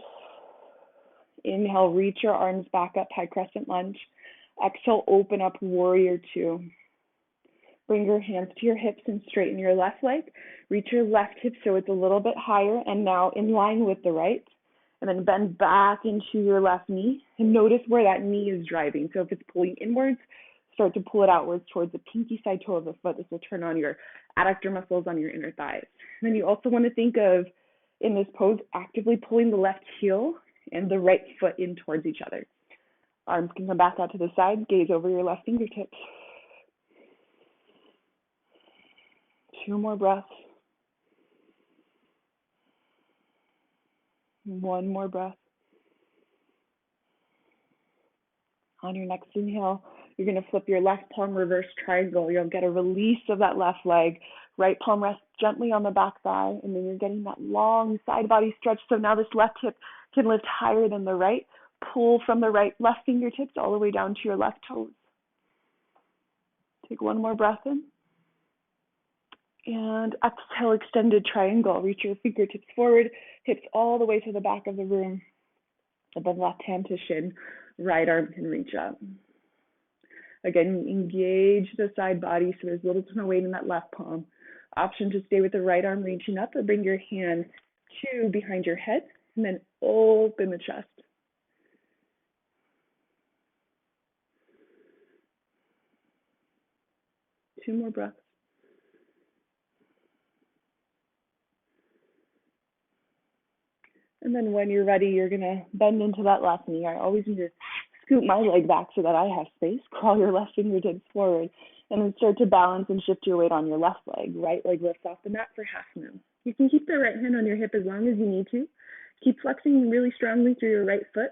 Speaker 1: Inhale, reach your arms back up, high crescent lunge. Exhale, open up, warrior 2. Bring your hands to your hips and straighten your left leg. Reach your left hip so it's a little bit higher and now in line with the right. And then bend back into your left knee and notice where that knee is driving. So if it's pulling inwards, start to pull it outwards towards the pinky side toe of the foot. This will turn on your adductor muscles on your inner thighs. And then you also want to think of, in this pose, actively pulling the left heel and the right foot in towards each other. Arms can come back out to the side, gaze over your left fingertips. 2 more breaths. 1 more breath. On your next inhale, you're going to flip your left palm reverse triangle. You'll get a release of that left leg. Right palm rests gently on the back thigh, and then you're getting that long side body stretch. So now this left hip can lift higher than the right. Pull from the right left fingertips all the way down to your left toes. Take 1 more breath in. And exhale, extended triangle. Reach your fingertips forward, hips all the way to the back of the room. And then left hand to shin, right arm can reach up. Again, engage the side body so there's a little ton of weight in that left palm. Option to stay with the right arm reaching up or bring your hand to behind your head and then open the chest. 2 more breaths. And then when you're ready, you're going to bend into that left knee. I always need to scoot my leg back so that I have space. Crawl your left fingertips forward and then start to balance and shift your weight on your left leg. Right leg lifts off the mat for half moon. You can keep the right hand on your hip as long as you need to. Keep flexing really strongly through your right foot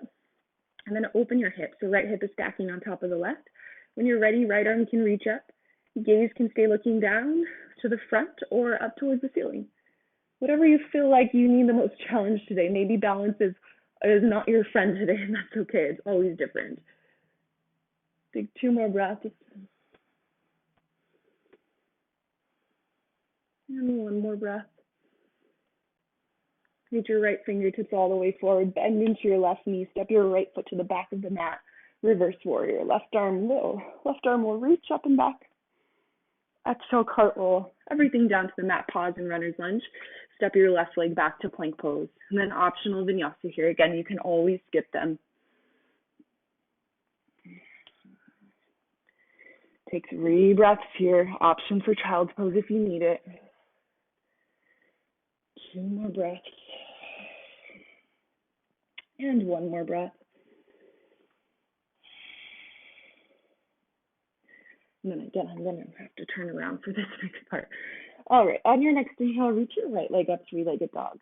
Speaker 1: and then open your hip. So right hip is stacking on top of the left. When you're ready, right arm can reach up. Gaze can stay looking down to the front or up towards the ceiling. Whatever you feel like you need the most challenge today. Maybe balance is not your friend today, and that's okay. It's always different. Take 2 more breaths. And 1 more breath. Reach your right fingertips all the way forward. Bend into your left knee. Step your right foot to the back of the mat. Reverse warrior. Left arm low. Left arm will reach up and back. Exhale, cartwheel. Everything down to the mat. Pause and runner's lunge. Step your left leg back to plank pose. And then optional vinyasa here. Again, you can always skip them. Take 3 breaths here. Option for child's pose if you need it. 2 more breaths. And 1 more breath. And then again, I'm going to have to turn around for this next part. All right, on your next inhale, reach your right leg up, 3-legged dog.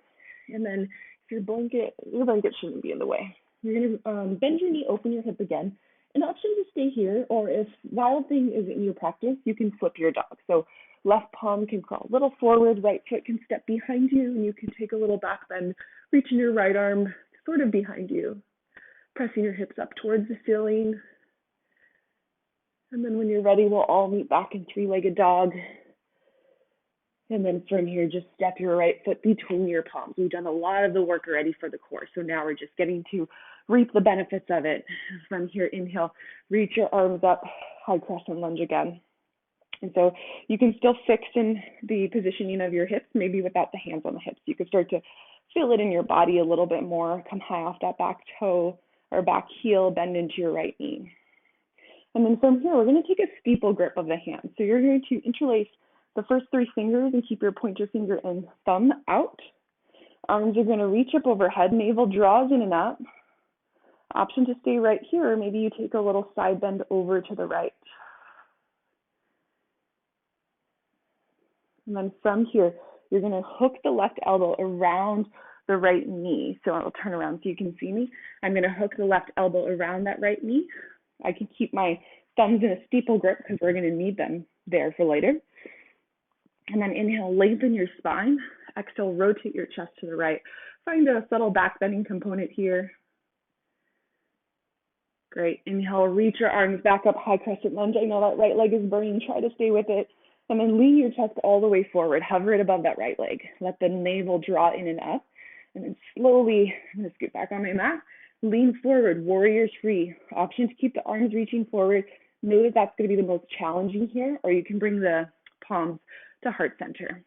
Speaker 1: And then if your blanket shouldn't be in the way. You're going to bend your knee, open your hip again. An option to stay here, or if Wild Thing isn't your practice, you can flip your dog. So left palm can crawl a little forward, right foot can step behind you, and you can take a little back bend, reaching your right arm sort of behind you, pressing your hips up towards the ceiling. And then when you're ready, we'll all meet back in 3-legged dog. And then from here, just step your right foot between your palms. We've done a lot of the work already for the core, so now we're just getting to reap the benefits of it. From here, inhale, reach your arms up, high crescent lunge again. And so you can still fix in the positioning of your hips, maybe without the hands on the hips. You can start to feel it in your body a little bit more. Come high off that back toe or back heel, bend into your right knee. And then from here, we're going to take a steeple grip of the hand. So you're going to interlace the first 3 fingers and keep your pointer finger and thumb out. Arms are going to reach up overhead. Navel draws in and up. Option to stay right here, or maybe you take a little side bend over to the right. And then from here, you're going to hook the left elbow around the right knee. So I'll turn around so you can see me. I'm going to hook the left elbow around that right knee. I can keep my thumbs in a steeple grip because we're going to need them there for later. And then inhale, lengthen your spine. Exhale, rotate your chest to the right. Find a subtle back bending component here. Great. Inhale, reach your arms back up, high crescent lunge. I know that right leg is burning. Try to stay with it. And then lean your chest all the way forward. Hover it above that right leg. Let the navel draw in and up. And then slowly, I'm going to scoot back on my mat. Lean forward, warrior three. Option to keep the arms reaching forward. Know that that's going to be the most challenging here, or you can bring the palms to heart center.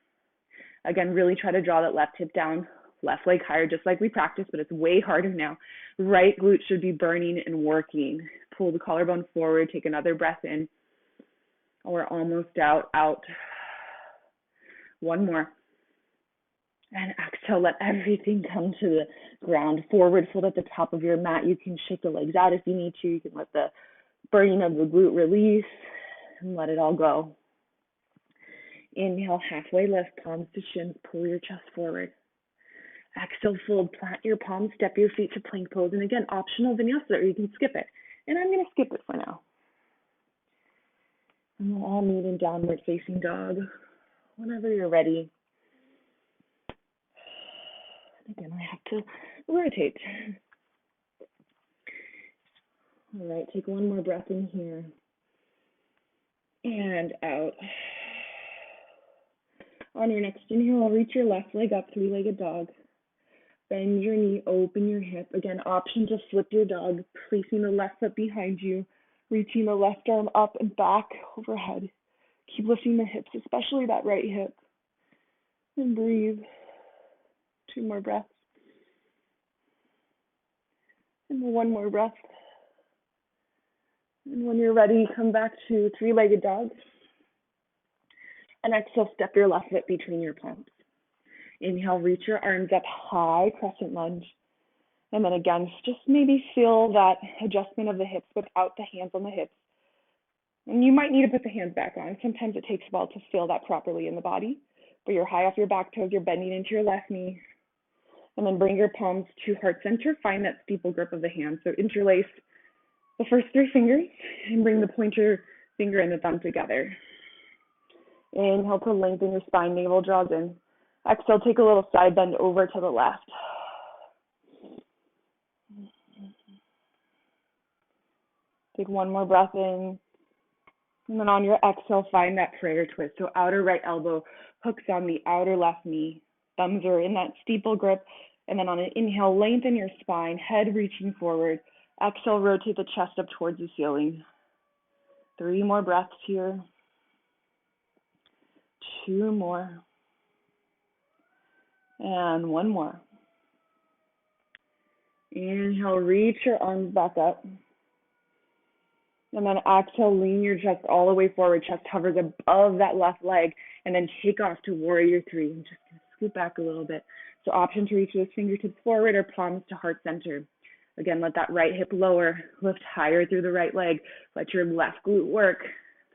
Speaker 1: Again, really try to draw that left hip down, left leg higher, just like we practiced, but it's way harder now. Right glute should be burning and working. Pull the collarbone forward, take another breath in. We're almost out. One more. And exhale, let everything come to the ground. Forward fold at the top of your mat. You can shake the legs out if you need to. You can let the burning of the glute release and let it all go. Inhale, halfway lift, palms to shins, pull your chest forward. Exhale, fold, plant your palms, step your feet to plank pose. And again, optional vinyasa, or you can skip it. And I'm going to skip it for now. And we'll all meet in downward facing dog whenever you're ready. Again, I have to rotate. All right, take one more breath in here. And out. On your next inhale, reach your left leg up, three-legged dog. Bend your knee, open your hip. Again, option to flip your dog, placing the left foot behind you, reaching the left arm up and back overhead. Keep lifting the hips, especially that right hip. And breathe. 2 more breaths. And one more breath. And when you're ready, come back to three-legged dog. And exhale, step your left foot between your palms. Inhale, reach your arms up high, crescent lunge. And then again, just maybe feel that adjustment of the hips without the hands on the hips. And you might need to put the hands back on. Sometimes it takes a while to feel that properly in the body. But you're high off your back toes, you're bending into your left knee. And then bring your palms to heart center. Find that steeple grip of the hand. So interlace the first 3 fingers and bring the pointer finger and the thumb together. Inhale to lengthen your spine, navel draws in. Exhale, take a little side bend over to the left. Take one more breath in. And then on your exhale, find that prayer twist. So outer right elbow hooks on the outer left knee. Thumbs are in that steeple grip. And then on an inhale, lengthen your spine, head reaching forward. Exhale, rotate the chest up towards the ceiling. 3 more breaths here. 2 more. And 1 more. Inhale, reach your arms back up. And then exhale, lean your chest all the way forward. Chest hovers above that left leg. And then take off to warrior 3. I'm just going to scoot back a little bit. So option to reach those fingertips forward or palms to heart center. Again, let that right hip lower. Lift higher through the right leg. Let your left glute work.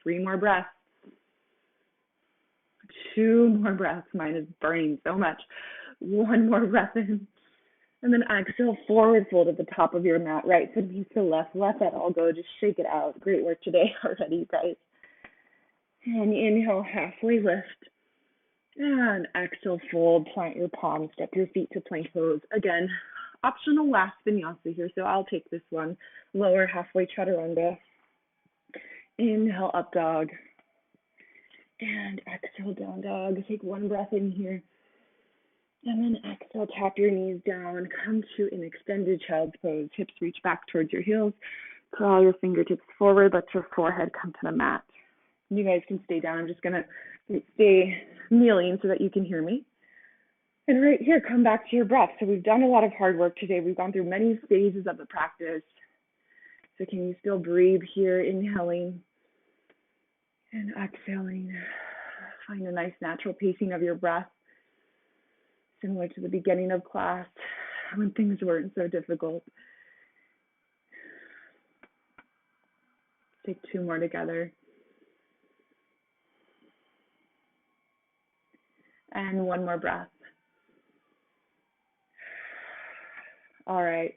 Speaker 1: 3 more breaths. 2 more breaths. Mine is burning so much. 1 more breath in. And then exhale, forward fold at the top of your mat. Right foot meets the left. Let that all go. Just shake it out. Great work today already, you guys. And inhale, halfway lift. And exhale, fold. Plant your palms. Step your feet to plank pose. Again, optional last vinyasa here, so I'll take this one. Lower halfway chaturanga. Inhale, up dog. And exhale, down dog. Take 1 breath in here. And then exhale, tap your knees down. Come to an extended child's pose. Hips reach back towards your heels. Curl your fingertips forward. Let your forehead come to the mat. You guys can stay down. I'm just going to stay kneeling so that you can hear me. And right here, come back to your breath. So we've done a lot of hard work today. We've gone through many phases of the practice. So can you still breathe here, inhaling and exhaling? Find a nice natural pacing of your breath, similar to the beginning of class when things weren't so difficult. Take 2 more together. And 1 more breath. All right.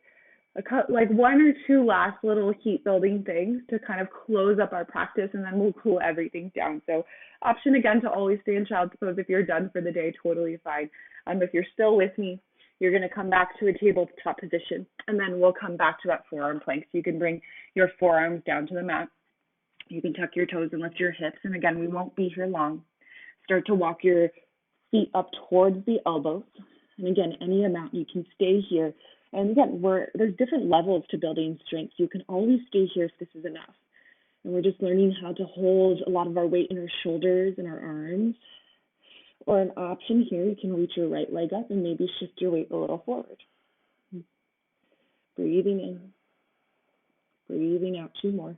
Speaker 1: like one or two last little heat building things to kind of close up our practice, and then we'll cool everything down. So option again to always stay in child's pose if you're done for the day, totally fine. If you're still with me, you're going to come back to a tabletop position, and then we'll come back to that forearm plank. So you can bring your forearms down to the mat. You can tuck your toes and lift your hips. And again, we won't be here long. Start to walk your feet up towards the elbows. And again, any amount, you can stay here. And again, there's different levels to building strength. You can always stay here if this is enough. And we're just learning how to hold a lot of our weight in our shoulders and our arms. Or an option here, you can reach your right leg up and maybe shift your weight a little forward. Breathing in, breathing out, 2 more.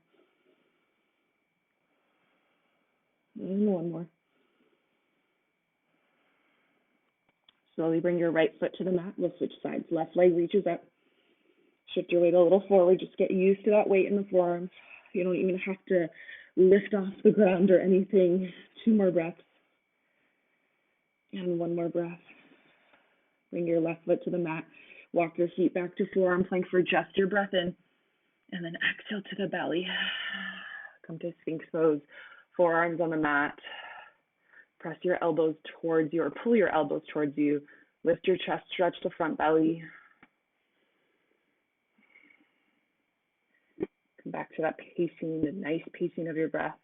Speaker 1: And 1 more. Slowly bring your right foot to the mat. We'll switch sides. Left leg reaches up. Shift your weight a little forward. Just get used to that weight in the forearms. You don't even have to lift off the ground or anything. 2 more breaths. And 1 more breath. Bring your left foot to the mat. Walk your feet back to forearm plank for just your breath in. And then exhale to the belly. Come to Sphinx pose. Forearms on the mat. Press your elbows towards you, or pull your elbows towards you. Lift your chest, stretch the front belly. Come back to that pacing, the nice pacing of your breath.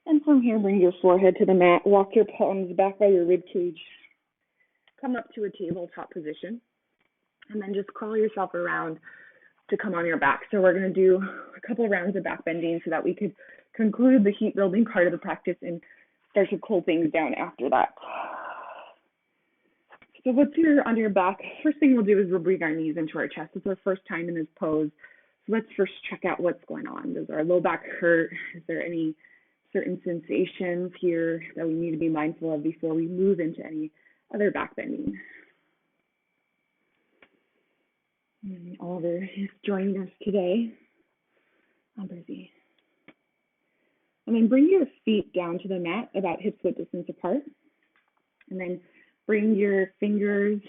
Speaker 1: And from here, bring your forehead to the mat. Walk your palms back by your rib cage. Come up to a tabletop position. And then just crawl yourself around to come on your back. So we're going to do a couple of rounds of back bending so that we could conclude the heat building part of the practice and start to cool things down after that. So once you're on your back, first thing we'll do is we'll bring our knees into our chest. It's our first time in this pose. So let's first check out what's going on. Does our low back hurt? Is there any certain sensations here that we need to be mindful of before we move into any other back bending? And Oliver is joining us today. How busy. And then bring your feet down to the mat about hip-width distance apart. And then bring your fingers,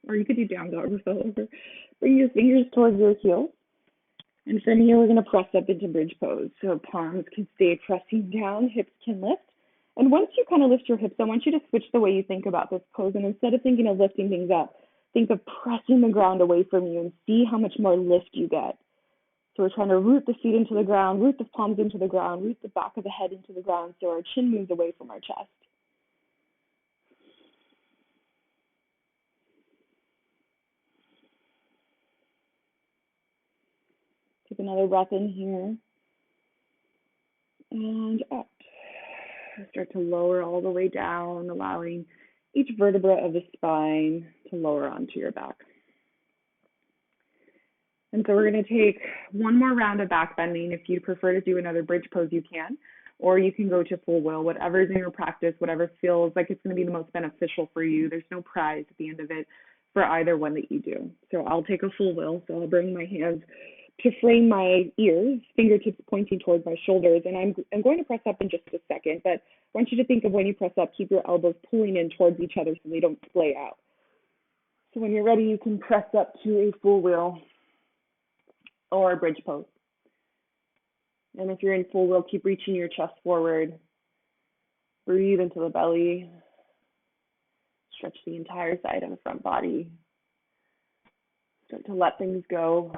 Speaker 1: or you could do down dog with over. Bring your fingers towards your heels. And from here, we're going to press up into bridge pose. So palms can stay pressing down, hips can lift. And once you kind of lift your hips, I want you to switch the way you think about this pose. And instead of thinking of lifting things up, think of pressing the ground away from you and see how much more lift you get. So we're trying to root the feet into the ground, root the palms into the ground, root the back of the head into the ground so our chin moves away from our chest. Take another breath in here and up. Start to lower all the way down, allowing each vertebra of the spine to lower onto your back. And so we're going to take one more round of back bending. If you prefer to do another bridge pose, you can, or you can go to full wheel, whatever's in your practice, whatever feels like it's going to be the most beneficial for you. There's no prize at the end of it for either one that you do. So I'll take a full wheel. So I'll bring my hands to frame my ears, fingertips pointing towards my shoulders. And I'm going to press up in just a second, but I want you to think of when you press up, keep your elbows pulling in towards each other so they don't splay out. So when you're ready, you can press up to a full wheel or a bridge pose. And if you're in full wheel, keep reaching your chest forward. Breathe into the belly. Stretch the entire side of the front body. Start to let things go.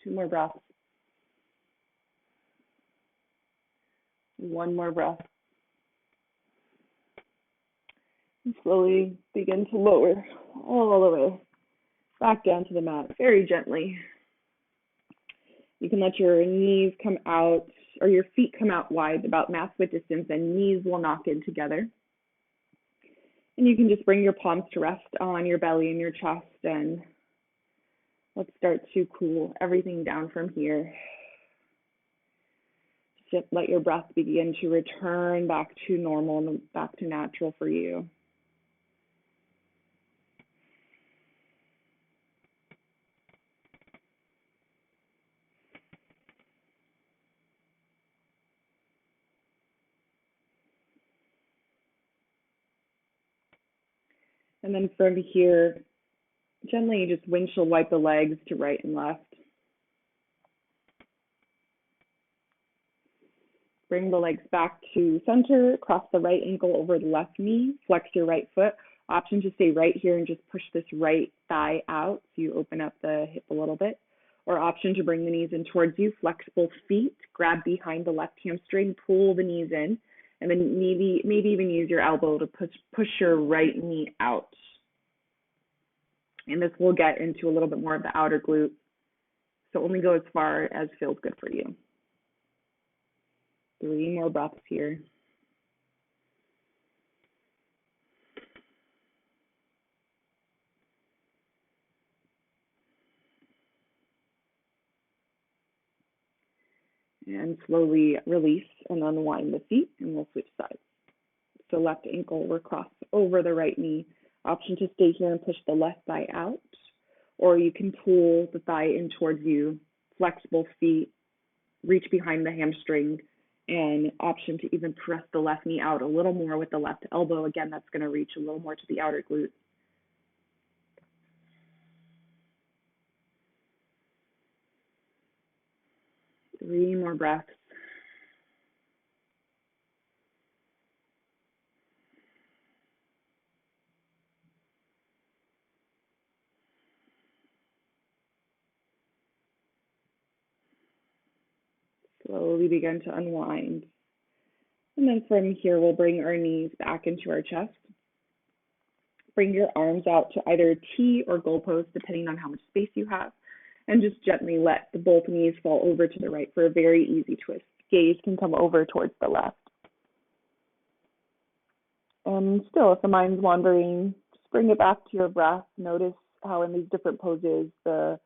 Speaker 1: Two more breaths. One more breath. And slowly begin to lower all the way back down to the mat, very gently. You can let your knees come out, or your feet come out wide, about mat width distance, and knees will knock in together. And you can just bring your palms to rest on your belly and your chest, and let's start to cool everything down from here. Just let your breath begin to return back to normal and back to natural for you. And then from here, gently just windshield wipe the legs to right and left. Bring the legs back to center, cross the right ankle over the left knee, flex your right foot. Option to stay right here and just push this right thigh out so you open up the hip a little bit. Or option to bring the knees in towards you, flex both feet, grab behind the left hamstring, pull the knees in, and then maybe even use your elbow to push your right knee out. And this will get into a little bit more of the outer glute. So only go as far as feels good for you. 3 more breaths here. And slowly release and unwind the feet, and we'll switch sides. So left ankle will cross over the right knee. Option to stay here and push the left thigh out, or you can pull the thigh in towards you, flex both feet, reach behind the hamstring, and option to even press the left knee out a little more with the left elbow. Again, that's going to reach a little more to the outer glute. Three more breaths. Slowly begin to unwind. And then from here, we'll bring our knees back into our chest. Bring your arms out to either T or goalpost, depending on how much space you have. And just gently let the both knees fall over to the right for a very easy twist. Gaze can come over towards the left. And still, if the mind's wandering, just bring it back to your breath. Notice how in these different poses, the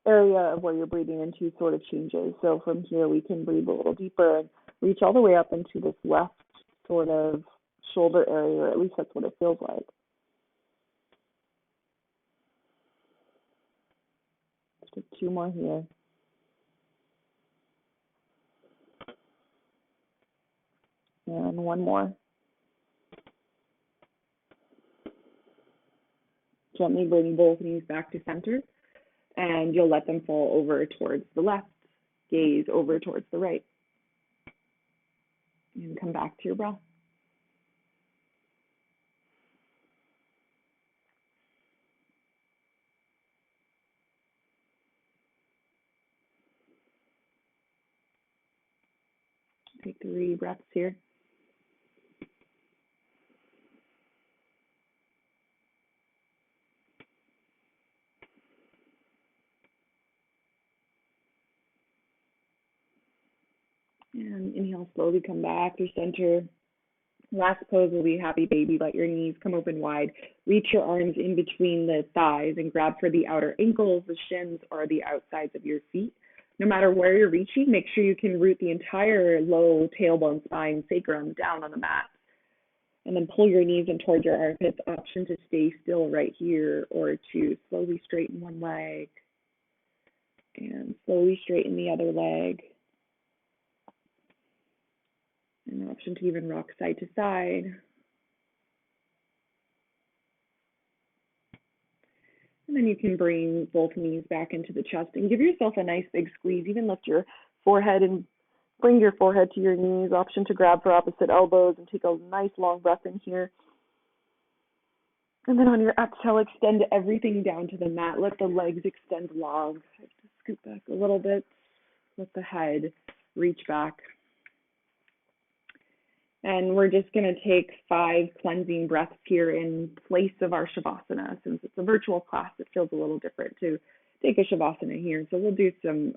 Speaker 1: area of where you're breathing into sort of changes. So from here, we can breathe a little deeper and reach all the way up into this left sort of shoulder area, or at least that's what it feels like. Just 2 more here. And 1 more. Gently bring both knees back to center, and you'll let them fall over towards the left, gaze over towards the right, and come back to your breath. Take 3 breaths here. And inhale, slowly come back to center. Last pose will be happy baby. Let your knees come open wide. Reach your arms in between the thighs and grab for the outer ankles, the shins, or the outsides of your feet. No matter where you're reaching, make sure you can root the entire low tailbone, spine, sacrum down on the mat. And then pull your knees in towards your armpits. Option to stay still right here, or to slowly straighten one leg and slowly straighten the other leg. An option to even rock side to side. And then you can bring both knees back into the chest and give yourself a nice big squeeze. Even lift your forehead and bring your forehead to your knees. Option to grab for opposite elbows and take a nice long breath in here. And then on your exhale, extend everything down to the mat. Let the legs extend long. Just scoot back a little bit. Let the head reach back. And we're just going to take 5 cleansing breaths here in place of our Shavasana. Since it's a virtual class, it feels a little different to take a Shavasana here. So we'll do some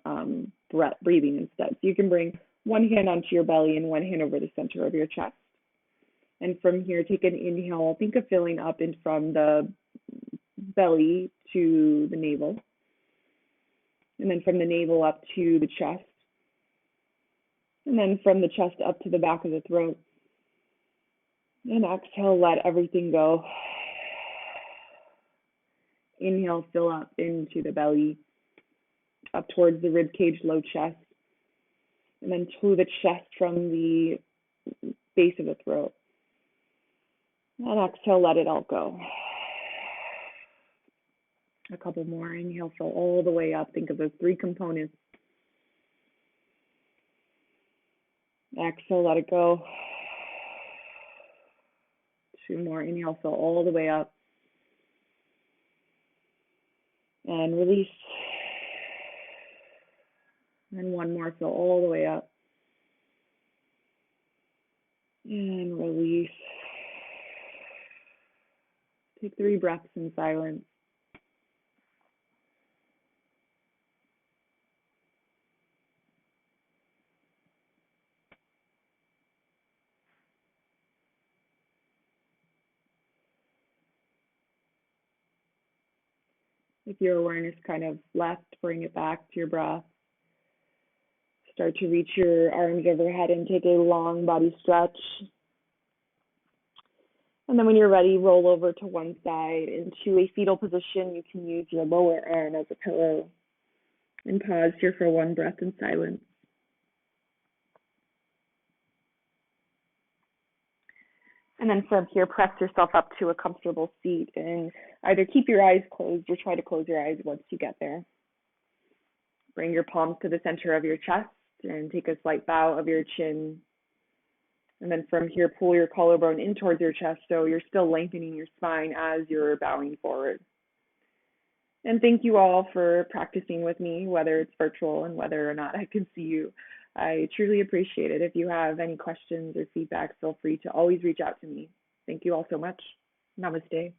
Speaker 1: breathing instead. So you can bring one hand onto your belly and one hand over the center of your chest. And from here, take an inhale. Think of filling up in from the belly to the navel. And then from the navel up to the chest. And then from the chest up to the back of the throat. And exhale, let everything go. Inhale, fill up into the belly, up towards the rib cage, low chest. And then to the chest from the base of the throat. And exhale, let it all go. A couple more. Inhale, fill all the way up. Think of those three components. Exhale, let it go. Two more. Inhale, fill all the way up. And release. And one more, fill all the way up. And release. Take 3 breaths in silence. If your awareness kind of left, bring it back to your breath. Start to reach your arms overhead and take a long body stretch. And then when you're ready, roll over to one side into a fetal position. You can use your lower arm as a pillow. And pause here for one breath in silence. And then from here, press yourself up to a comfortable seat and either keep your eyes closed or try to close your eyes once you get there. Bring your palms to the center of your chest and take a slight bow of your chin. And then from here, pull your collarbone in towards your chest so you're still lengthening your spine as you're bowing forward. And thank you all for practicing with me, whether it's virtual and whether or not I can see you. I truly appreciate it. If you have any questions or feedback, feel free to always reach out to me. Thank you all so much. Namaste.